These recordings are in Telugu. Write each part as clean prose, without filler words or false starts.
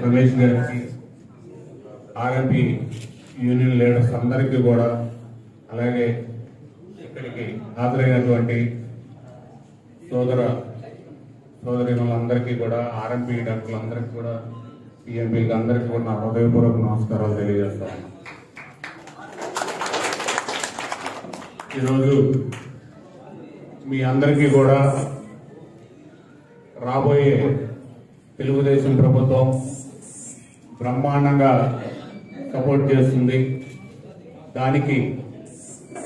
రమేష్ గారికి, ఆర్ఎంపీ యూనియన్ లీడర్స్ అందరికీ కూడా, అలాగే ఇక్కడికి హాజరైనటువంటి సోదరీమణులందరికీ కూడా, ఆర్ఎంపీ డాక్టర్లందరికీ కూడా, పిఎంపీకి అందరికీ కూడా నా హృదయపూర్వక నమస్కారాలు తెలియజేస్తాను. ఈరోజు మీ అందరికీ కూడా రాబోయే తెలుగుదేశం ప్రభుత్వం బ్రహ్మాండంగా సపోర్ట్ చేస్తుంది. దానికి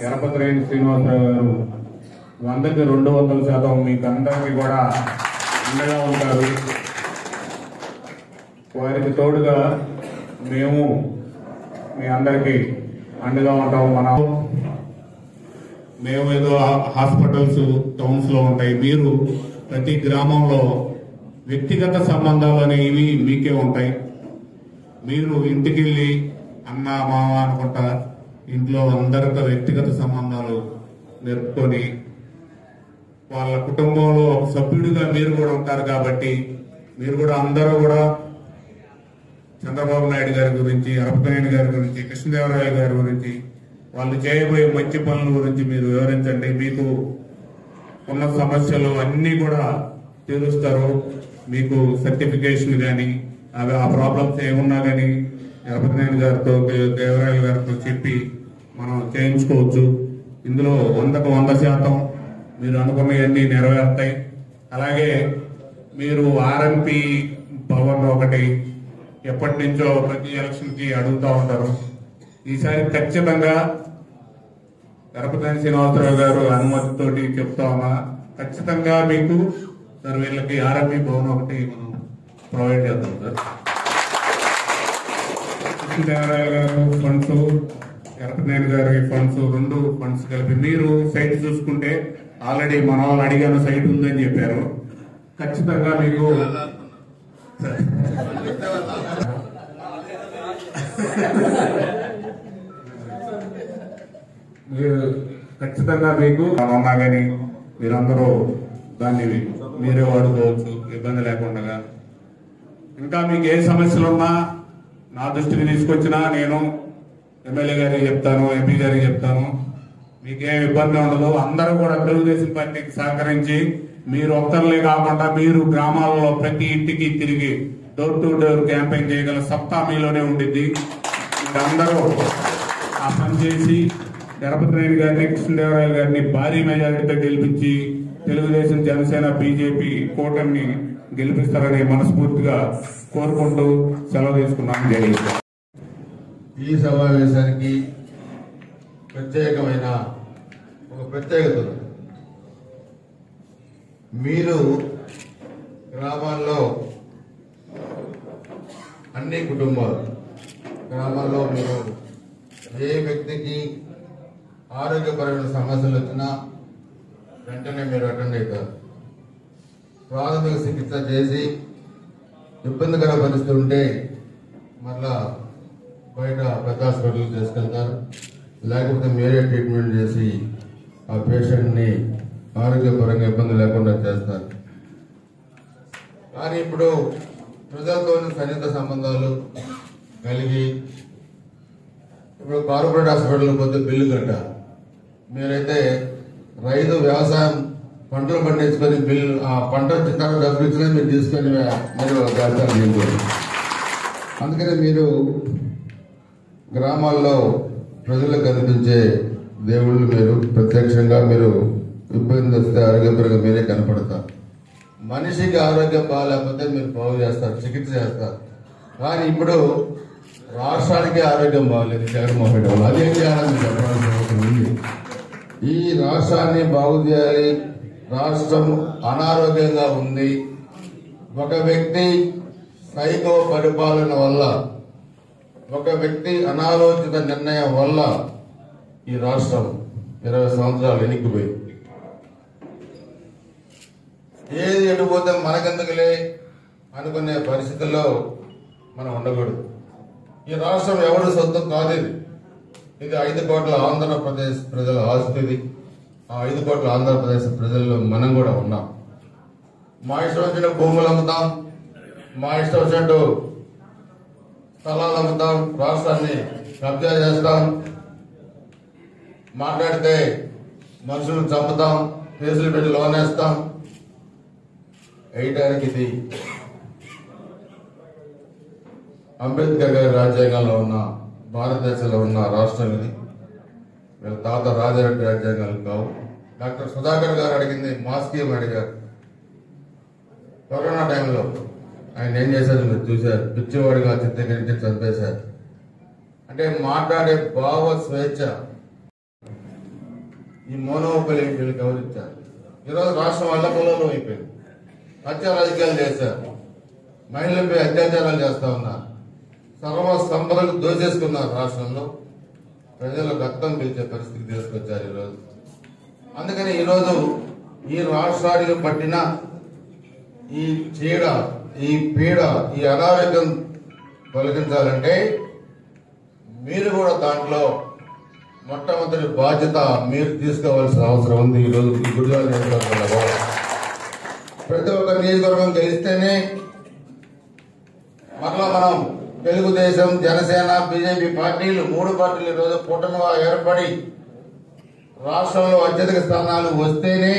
ఎరపతినేని శ్రీనివాసరావు గారు 100కి 200% మీకు అందరికీ కూడా అండగా ఉంటారు. వారికి తోడుగా మేము మీ అందరికీ అండగా ఉంటాము. మేము ఏదో హాస్పిటల్స్ టౌన్స్ లో ఉంటాయి, మీరు ప్రతి గ్రామంలో వ్యక్తిగత సంబంధాలు అనేవి మీకే ఉంటాయి. మీరు ఇంటికి వెళ్ళి అన్న మామ అనుకుంటా ఇంట్లో అందరితో వ్యక్తిగత సంబంధాలు నేర్పుకొని వాళ్ళ కుటుంబంలో ఒక సభ్యుడిగా మీరు కూడా ఉంటారు. కాబట్టి మీరు కూడా అందరూ కూడా చంద్రబాబు నాయుడు గారి గురించి, ఎరపతినేని గారి గురించి, కృష్ణదేవరాయలు గారి గురించి, వాళ్ళు చేయబోయే మంచి పనుల గురించి మీరు వివరించండి. మీకు ఉన్న సమస్యలు అన్ని కూడా తీరుస్తారు. మీకు సర్టిఫికేషన్ కానీ ఆ ప్రాబ్లమ్స్ ఏమున్నా కానీ ఎరపతినేని గారితో, దేవరాయలు గారితో చెప్పి మనం చేయించుకోవచ్చు. ఇందులో 100కు 100% మీరు అనుకున్నవన్నీ నెరవేరుతాయి. అలాగే మీరు ఆర్ఎంపీ భవన్ ఒకటి ఎప్పటి నుంచో ప్రతి ఎలక్షన్ కి అడుగుతూ ఉంటారు. ఈసారి ఖచ్చితంగా ఎరపతినేని శ్రీనివాసరావు గారు అనుమతితోటి చెప్తా ఉన్నా, ఖచ్చితంగా మీకు సార్ వీళ్ళకి ఆర్ఎంపీ భవన్ ఒకటి మనం ప్రొవైడ్ చేద్దాం సార్. కృష్ణదేవరాయలు గారు ఫండ్స్, ఎరపతినేని గారి ఫండ్స్, 2 ఫండ్స్ కలిపి మీరు సైట్ చూసుకుంటే ఆల్రెడీ మన వాళ్ళు అడిగిన సైట్ ఉందని చెప్పారు. ఖచ్చితంగా మీకు ఖచ్చితంగా మీకు ఉన్నా కానీ మీరందరూ దాన్ని మీరే వాడుకోవచ్చు ఇబ్బంది లేకుండా. ఇంకా మీకు ఏ సమస్యలున్నా నా దృష్టికి తీసుకొచ్చినా నేను ఎమ్మెల్యే గారికి చెప్తాను, ఎంపీ గారికి చెప్తాను. మీకేం ఇబ్బంది ఉండదు. అందరూ కూడా తెలుగుదేశం పార్టీకి సహకరించి మీరు ఒక్కరిలే కాకుండా మీరు గ్రామాలలో ప్రతి ఇంటికి తిరిగి డోర్ టు డోర్ క్యాంపెయిన్ చేయగల సత్తా మీలోనే ఉండిద్ది. మీరందరూ ఆ పని చేసి ఎరపతినేని గారిని, కృష్ణదేవరాయలు గారిని భారీ మెజారిటీతో గెలిపించి తెలుగుదేశం, జనసేన, బీజేపీ కూటమిని గెలిపిస్తారని మనస్ఫూర్తిగా కోరుకుంటూ సెలవు తీసుకున్నాను. జరిగింది ఈ సమావేశానికి ప్రత్యేకమైన ఒక ప్రత్యేకత. మీరు గ్రామాల్లో అన్ని కుటుంబాలు గ్రామాల్లో మీరు ఏ వ్యక్తికి ఆరోగ్యపరమైన సమస్యలు వచ్చినా వెంటనే మీరు అటెండ్ అవుతారు. ప్రాథమిక చికిత్స చేసి ఇబ్బందికర పరిస్థితి ఉంటే మళ్ళా బయట పెద్ద హాస్పిటల్ తీసుకెళ్తారు. లేకపోతే మీరే ట్రీట్మెంట్ చేసి ఆ పేషెంట్ని ఆరోగ్యపరంగా ఇబ్బంది లేకుండా చేస్తారు. కానీ ఇప్పుడు ప్రజలతో సన్నిహిత సంబంధాలు కలిగి ఇప్పుడు కార్పొరేట్ హాస్పిటల్ పోతే బిల్లు కట్టాలి. మీరైతే రైతు వ్యవసాయం పంటలు పండించుకొని బిల్లు ఆ పంట చిత్తాలు డబ్బులు ఇచ్చినా మీరు తీసుకొని మీరు కడతారు. అందుకని మీరు గ్రామాల్లో ప్రజలకు కనిపించే దేవుళ్ళు మీరు ప్రత్యక్షంగా మీరు ఇబ్బంది వస్తే ఆరోగ్యపరంగా మీరే కనపడతారు. మనిషికి ఆరోగ్యం బాగాలేకపోతే మీరు బాగు చేస్తారు, చికిత్స చేస్తారు. కానీ ఇప్పుడు రాష్ట్రానికి ఆరోగ్యం బాగలేదు జగన్మోహన్ రెడ్డి వాళ్ళు. అదేం చేయాలని చెప్పాల్సిన అవసరం ఉంది. ఈ రాష్ట్రాన్ని బాగు చేయాలి. రాష్ట్రం అనారోగ్యంగా ఉంది. ఒక వ్యక్తి సైకో పరిపాలన వల్ల, ఒక వ్యక్తి అనాలోచిత నిర్ణయం వల్ల ఈ రాష్ట్రం 20 సంవత్సరాలు వెనక్కిపోయింది. ఏది ఎటుపోతే మనకెందుకులే అనుకునే పరిస్థితుల్లో మనం ఉండకూడదు. ఈ రాష్ట్రం ఎవరి సొంతం కాదు. ఇది 5 కోట్ల ఆంధ్రప్రదేశ్ ప్రజల ఆస్తి. ఆ 5 కోట్ల ఆంధ్రప్రదేశ్ ప్రజల్లో మనం కూడా ఉన్నాం. మా ఇష్టం వచ్చిన భూములు అమ్ముతాం, మా ఇష్టం వచ్చినట్టు స్థలాలు అమ్ముతాం, రాష్ట్రాన్ని కబ్జా చేస్తాం, మాట్లాడితే మనుషులను చంపుతాం, కేసులు పెట్టి లోనేస్తాం. వేయడానికి ఇది అంబేద్కర్ గారి రాజ్యాంగంలో ఉన్న భారతదేశంలో ఉన్న రాష్ట్రం ఇది. వీళ్ళ తాత రాజారెడ్డి రాజ్యాంగాలు కావు. డాక్టర్ సుధాకర్ గారు అడిగింది మాస్క్ ఏమని అడిగారు. కరోనా టైంలో ఆయన ఏం చేశారు మీరు చూశారు. పిచ్చివాడిగా చిత్రీకరించి చంపేశారు. అంటే మాట్లాడే భావ స్వేచ్ఛ ఈ మోనోపలి వీళ్ళకి ఎవరిచ్చారు. ఈరోజు రాష్ట్రం అల్లకల్లోలం అయిపోయింది. హత్య రాజకీయాలు చేశారు, మహిళలపై అత్యాచారాలు చేస్తా ఉన్నారు, సర్వ సంపదలు దోచేసుకున్నారు. రాష్ట్రంలో ప్రజలు రక్తం పీల్చే పరిస్థితి తీసుకొచ్చారు ఈరోజు. అందుకని ఈరోజు ఈ రాష్ట్రానికి పట్టిన ఈ చీడ, ఈ పీడ, ఈ అనారోగ్యం తొలగించాలంటే మీరు కూడా దాంట్లో మొట్టమొదటి బాధ్యత మీరు తీసుకోవాల్సిన అవసరం ఉంది. ఈరోజు ఈ గుడివాడ నియోజకవర్గంలో ప్రతి ఒక్క నియోజకవర్గం గెలిస్తేనే మరలా మనం తెలుగుదేశం, జనసేన, బీజేపీ పార్టీలు 3 పార్టీలు ఈరోజు కూటమిగా ఏర్పడి రాష్ట్రంలో అత్యధిక స్థానాలు వస్తేనే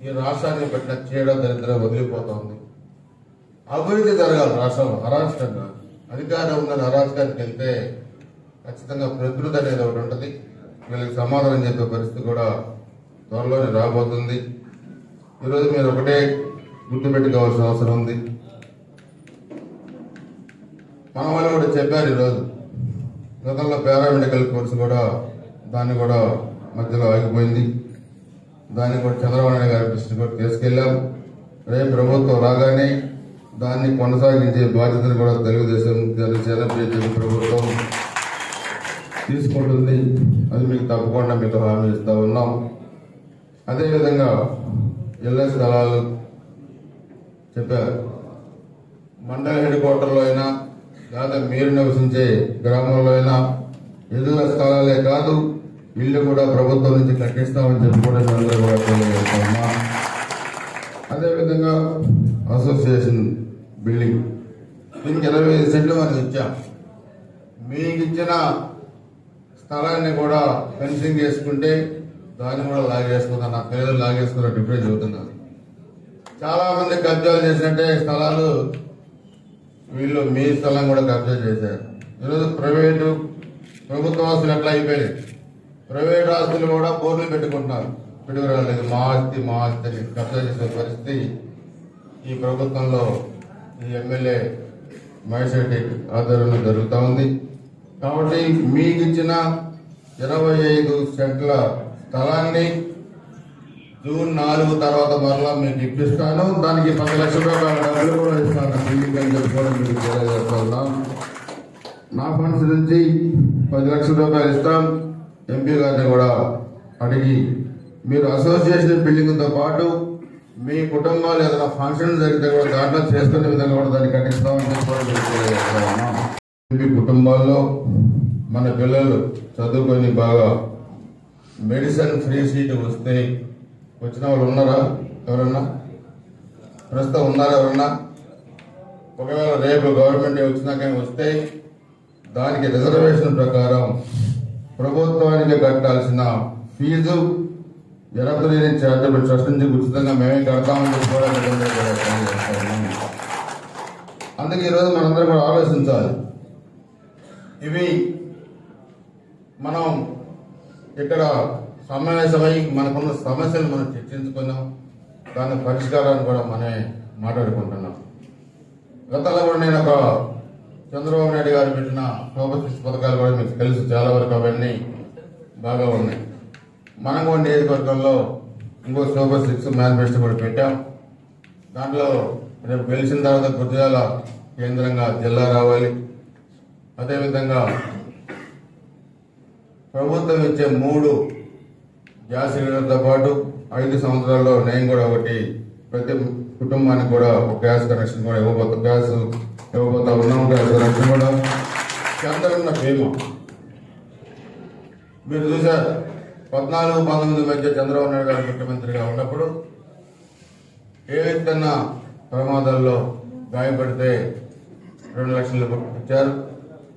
ఈ రాష్ట్రానికి పెట్టిన చీడ దరిద్రం వదిలిపోతుంది. అభివృద్ధి జరగాలి రాష్ట్రంలో. అరాచకంగా అధికారం ఉందని అరాచకానికి వెళ్తే ఖచ్చితంగా ప్రకృతి అనేది ఒకటి ఉంటుంది. వీళ్ళకి సమాధానం చెప్పే పరిస్థితి కూడా త్వరలోనే రాబోతుంది. ఈరోజు మీరు ఒకటే గుర్తుపెట్టుకోవాల్సిన అవసరం ఉంది. మన వాళ్ళు కూడా చెప్పారు ఈరోజు గతంలో పారామెడికల్ కోర్సు కూడా దాన్ని కూడా మధ్యలో ఆగిపోయింది. దాన్ని కూడా చంద్రబాబు నాయుడు గారి దృష్టి కూడా తీసుకెళ్లాం. రేపు ప్రభుత్వం రాగానే దాన్ని కొనసాగించే బాధ్యతను కూడా తెలుగుదేశం, జనసేన, బీజేపీ ప్రభుత్వం తీసుకుంటుంది. అది మీకు తప్పకుండా మీకు హామీ ఇస్తా ఉన్నాం. అదేవిధంగా ఇళ్ల స్థలాలు చెప్పారు. మండల హెడ్ క్వార్టర్లో అయినా లేదా మీరు నివసించే గ్రామంలో అయినా ఇళ్ల స్థలాలే కాదు, ఇల్లు కూడా ప్రభుత్వం నుంచి కట్టిస్తామని చెప్పి కూడా అందరూ కూడా తెలియజేస్తామా. అదేవిధంగా అసోసియేషన్ బిల్డింగ్ దీనికి 25 సెంట్లు మనం ఇచ్చాం. మీకు ఇచ్చిన స్థలాన్ని కూడా ఫెన్సింగ్ చేసుకుంటే దాన్ని కూడా లాగేసుకుందాం. నా పేరు లాగేసుకున్నట్టు ఇప్పుడే చెబుతున్నాను. చాలా మంది కబ్జాలు చేసినట్టే స్థలాలు వీళ్ళు మీ స్థలం కూడా కబ్జా చేశారు. ఈరోజు ప్రైవేటు ప్రభుత్వ ఆస్తులు ఎట్లా అయిపోయాయి. ప్రైవేట్ ఆస్తులు కూడా బోర్డులు పెట్టుకుంటున్నారు. పిడుగురాలేదు మా ఆస్తి అని కబ్జా చేసే పరిస్థితి ఈ ప్రభుత్వంలో ఈ ఎమ్మెల్యే మహేష్ రెడ్డి ఆధ్వర్యంలో జరుగుతూ ఉంది. కాబట్టి మీకు ఇచ్చిన 25 సెంట్ల స్థలాన్ని జూన్ 4 తర్వాత మరలా మీకు ఇప్పిస్తాను. దానికి 10 లక్షల రూపాయల డబ్బులు కూడా ఇస్తాను. బిల్డింగ్ అని చెప్పి కూడా మీకు తెలియజేస్తా ఉన్నాం. నా ఫండ్స్ నుంచి 10 లక్షల రూపాయలు ఇస్తాం. ఎంపీ గారిని కూడా అడిగి మీరు అసోసియేషన్ బిల్డింగ్తో పాటు మీ కుటుంబాలు ఏదైనా ఫంక్షన్ జరిగితే కూడా దాంట్లో చేసుకునే విధంగా కూడా దాన్ని కట్టిస్తామని చెప్పి కూడా మీకు తెలియజేస్తా ఉన్నాం. ఎంపీ కుటుంబాల్లో మన పిల్లలు చదువుకొని బాగా మెడిసిన్ ఫ్రీ సీట్ వస్తే వచ్చిన వాళ్ళు ఉన్నారా? ఎవరన్నా ప్రస్తుతం ఉన్నారా? ఎవరన్నా? ఒకవేళ రేపు గవర్నమెంట్ వచ్చినాక వస్తే దానికి రిజర్వేషన్ ప్రకారం ప్రభుత్వానికి కట్టాల్సిన ఫీజు ఎరపలేని చారిటబుల్ ట్రస్ట్ నుంచి ఉచితంగా మేమే కడతామని చెప్పి కూడా అందుకే ఈరోజు మనందరం కూడా ఆలోచించాలి. ఇవి మనం ఇక్కడ సమావేశమై మనకున్న సమస్యలు మనం చర్చించుకున్నాం. దాని పరిష్కారాన్ని కూడా మనమే మాట్లాడుకుంటున్నాం. గతంలో కూడా నేను ఒక చంద్రబాబు నాయుడు గారు పెట్టిన సూపర్ 6 పథకాలు కూడా మీకు తెలుసు. చాలా వరకు అవన్నీ బాగా ఉన్నాయి. మనం కూడా నియోజకవర్గంలో ఇంకో సూపర్ 6 మేనిఫెస్టో కూడా పెట్టాం. దాంట్లో రేపు గెలిచిన తర్వాత గుర్జాల కేంద్రంగా జిల్లా రావాలి. అదేవిధంగా ప్రభుత్వం ఇచ్చే 3 గ్యాస్ సిలిండర్తో పాటు 5 సంవత్సరాల్లో నేను కూడా ఒకటి ప్రతి కుటుంబానికి కూడా ఒక గ్యాస్ కనెక్షన్ కూడా ఇవ్వబోతా ఉన్నాం. గ్యాస్ కనెక్షన్ కూడా కేంద్రంలో బీమా మీరు చూసారు. 14-19 మధ్య చంద్రబాబు నాయుడు గారు ముఖ్యమంత్రిగా ఉన్నప్పుడు ఏ వ్యక్తన్నా ప్రమాదాల్లో గాయపడితే 2 లక్షలు ఇచ్చారు.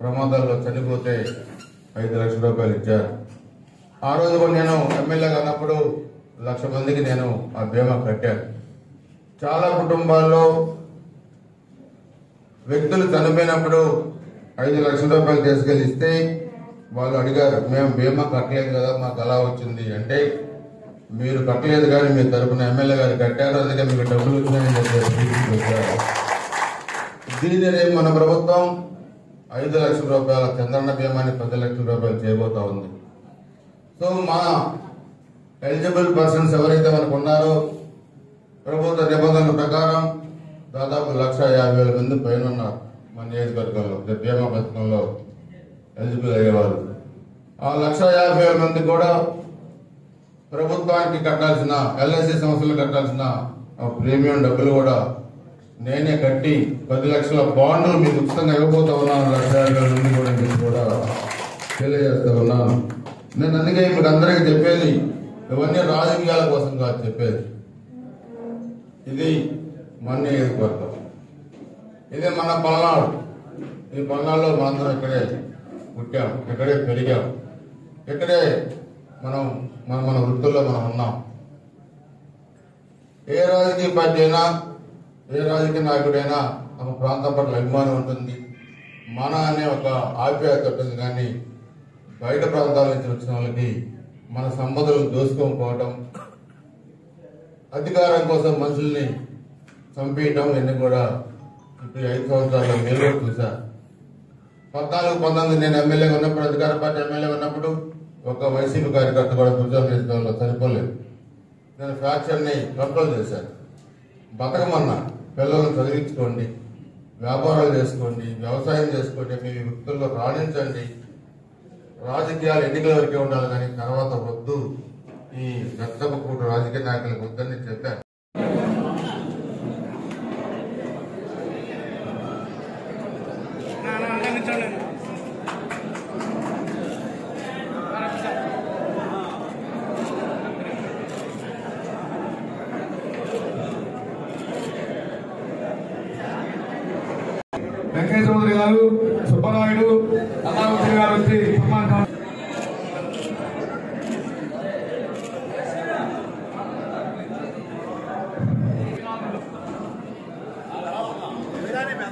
ప్రమాదాల్లో చనిపోతే 5 లక్షల రూపాయలు ఇచ్చారు. ఆ రోజు కూడా నేను ఎమ్మెల్యేగా ఉన్నప్పుడు 1,00,000 మందికి నేను ఆ బీమా కట్టాను. చాలా కుటుంబాల్లో వ్యక్తులు చనిపోయినప్పుడు 5 లక్షల రూపాయలు తీసుకెళ్లి ఇస్తే వాళ్ళు అడిగారు, మేము బీమా కట్టలేదు కదా, మాకు ఎలా వచ్చింది అంటే, మీరు కట్టలేదు కానీ మీ తరఫున ఎమ్మెల్యే గారు కట్టారు, అందుకే మీకు డబ్బులు వచ్చినాయని చెప్పారు. దీనిని మన ప్రభుత్వం 5 లక్షల రూపాయల చంద్రన్న బీమాని 10 లక్షల రూపాయలు చేయబోతా ఉంది. సో మా ఎలిజిబుల్ పర్సన్స్ ఎవరైతే మనకు ఉన్నారో ప్రభుత్వ నిబంధనల ప్రకారం దాదాపు 1,50,000 మంది పైన ఉన్నారు మన నియోజకవర్గంలో బీమా పథకంలో ఎలిజిబుల్ అయ్యేవారు. ఆ 1,50,000 మంది కూడా ప్రభుత్వానికి కట్టాల్సిన ఎల్ఐసి సంస్థలు కట్టాల్సిన ప్రీమియం డబ్బులు కూడా నేనే కట్టి 10 లక్షల బాండ్లు మీకు ఉచితంగా ఇవ్వబోతా ఉన్నాను. 1,50,000 మంది కూడా మీకు కూడా తెలియజేస్తా ఉన్నాను. నేను అందుకే మీకు అందరికీ చెప్పేది, ఇవన్నీ రాజకీయాల కోసం కాదు చెప్పేది. ఇది మన నియోజకవర్గం, ఇది మన పల్నాడు. ఈ పల్నాడులో మనందరం ఇక్కడే పుట్టాం, ఇక్కడే పెరిగాం, ఇక్కడే మనం మన వృత్తుల్లో మనం ఉన్నాం. ఏ రాజకీయ పార్టీ అయినా, ఏ రాజకీయ నాయకుడైనా తమ ప్రాంతం పట్ల అభిమానం ఉంటుంది, మన అనే ఒక ఆప్యాయత ఉంటుంది. కానీ బయట ప్రాంతాల నుంచి వచ్చిన వాళ్ళకి మన సంపదలను దోసుకోకపోవడం, అధికారం కోసం మనుషుల్ని చంపేయటం ఇవన్నీ కూడా ఇప్పుడు 5 సంవత్సరాల్లో మీరు చూసా. 14-19 నేను ఎమ్మెల్యేగా ఉన్నప్పుడు, అధికార పార్టీ ఎమ్మెల్యేగా ఉన్నప్పుడు ఒక వైసీపీ కార్యకర్త కూడా ఉద్యోగం చేసుకోవాలో చనిపోలేదు. నేను ఫ్రాక్చర్ని కంట్రోల్ చేశాను. బతకమన్నా, పిల్లలను చదివించుకోండి, వ్యాపారాలు చేసుకోండి, వ్యవసాయం చేసుకోండి, మీ వృత్తుల్లో రాణించండి, రాజకీయాలు ఎన్నికల వరకే ఉండాలి కానీ తర్వాత వద్దు, ఈ రక్తపు కూటు రాజకీయ నాయకులకు వద్దని చెప్పాను. వెంకయ్య చౌదరి గారు, సుబ్బరాయుడు, అల్లావుద్దీన్ గారు వచ్చి సన్మానం. విధానం